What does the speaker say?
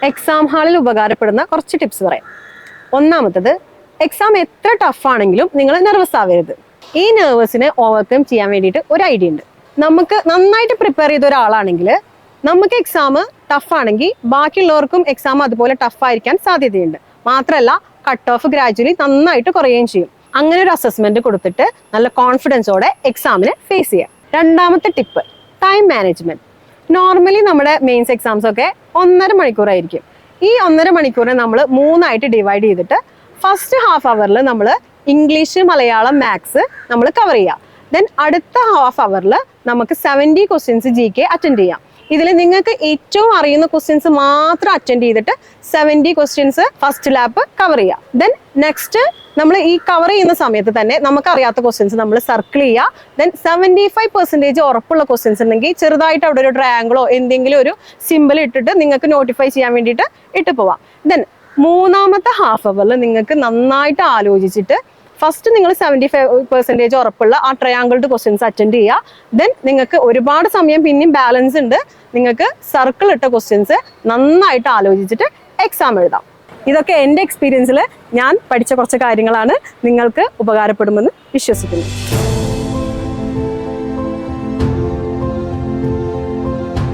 Exam ഹാളിൽ ഉപകാരപ്പെടുന്ന കുറച്ച് ടിപ്സ് പറയാം. ഒന്നാമത്തത്, എക്സാം എത്ര ടഫ് ആണെങ്കിലും നിങ്ങൾ നെർവസ് ആവരുത്. ഈ നെർവസിനെ ഓവർകം ചെയ്യാൻ വേണ്ടിയിട്ട് ഒരു ഐഡിയ ഉണ്ട്. നമുക്ക് നന്നായിട്ട് പ്രിപ്പയർ ചെയ്ത ഒരാളാണെങ്കിൽ നമുക്ക് എക്സാം ടഫ് ആണെങ്കിൽ ബാക്കിയുള്ളവർക്കും എക്സാം അതുപോലെ ടഫ് ആയിരിക്കാൻ സാധ്യതയുണ്ട്. മാത്രമല്ല കട്ട് ഓഫ് ഗ്രാജുവലി നന്നായിട്ട് കുറയുകയും ചെയ്യും. അങ്ങനെ ഒരു അസസ്മെന്റ് കൊടുത്തിട്ട് നല്ല കോൺഫിഡൻസോടെ എക്സാമിനെ ഫേസ് ചെയ്യാം. രണ്ടാമത്തെ ടിപ്പ്, ടൈം മാനേജ്മെന്റ്. നോർമലി നമ്മുടെ മെയിൻസ് എക്സാംസ് ഒക്കെ 1.5 മണിക്കൂറായിരിക്കും. ഈ 1.5 മണിക്കൂറിനെ നമ്മൾ 3ആയിട്ട് ഡിവൈഡ് ചെയ്തിട്ട് ഫസ്റ്റ് ഹാഫ് അവറിൽ നമ്മൾ ഇംഗ്ലീഷ്, മലയാളം, മാത്സ് നമ്മൾ കവർ ചെയ്യാം. ദെൻ അടുത്ത ഹാഫ് അവറിൽ നമുക്ക് 70 ക്വസ്റ്റ്യൻസ് GK അറ്റൻഡ് ചെയ്യാം. ഇതിൽ നിങ്ങൾക്ക് ഏറ്റവും അറിയുന്ന ക്വസ്റ്റ്യൻസ് മാത്രം അറ്റൻഡ് ചെയ്തിട്ട് 70 ക്വസ്റ്റ്യൻസ് ഫസ്റ്റ് ലാപ്പ് കവർ ചെയ്യാം. ദെൻ നെക്സ്റ്റ് നമ്മൾ ഈ കവർ ചെയ്യുന്ന സമയത്ത് തന്നെ നമുക്കറിയാത്ത ക്വസ്റ്റ്യൻസ് നമ്മൾ സർക്കിൾ ചെയ്യുക. ദെൻ 75% ഉറപ്പുള്ള ക്വസ്റ്റ്യൻസ് ഉണ്ടെങ്കിൽ ചെറുതായിട്ട് അവിടെ ഒരു ട്രയാങ്കിളോ എന്തെങ്കിലും ഒരു സിമ്പിൾ ഇട്ടിട്ട് നിങ്ങൾക്ക് നോട്ടിഫൈ ചെയ്യാൻ വേണ്ടിയിട്ട് ഇട്ട് പോവാം. ദെൻ മൂന്നാമത്തെ ഹാഫ് അവറിൽ നിങ്ങൾക്ക് നന്നായിട്ട് ആലോചിച്ചിട്ട് ഫസ്റ്റ് നിങ്ങൾ 75% ഉറപ്പുള്ള ആ ട്രയാങ്കിൾഡ് ക്വസ്റ്റ്യൻസ് അറ്റൻഡ് ചെയ്യുക. ദെൻ നിങ്ങൾക്ക് ഒരുപാട് സമയം പിന്നെയും ബാലൻസ് ഉണ്ട്, നിങ്ങൾക്ക് സർക്കിൾ ഇട്ട ക്വസ്റ്റ്യൻസ് നന്നായിട്ട് ആലോചിച്ചിട്ട് എക്സാം എഴുതാം. ഇതൊക്കെ എൻ്റെ എക്സ്പീരിയൻസിൽ ഞാൻ പഠിച്ച കുറച്ച് കാര്യങ്ങളാണ്. നിങ്ങൾക്ക് ഉപകാരപ്പെടുമെന്ന് വിശ്വസിക്കുന്നു.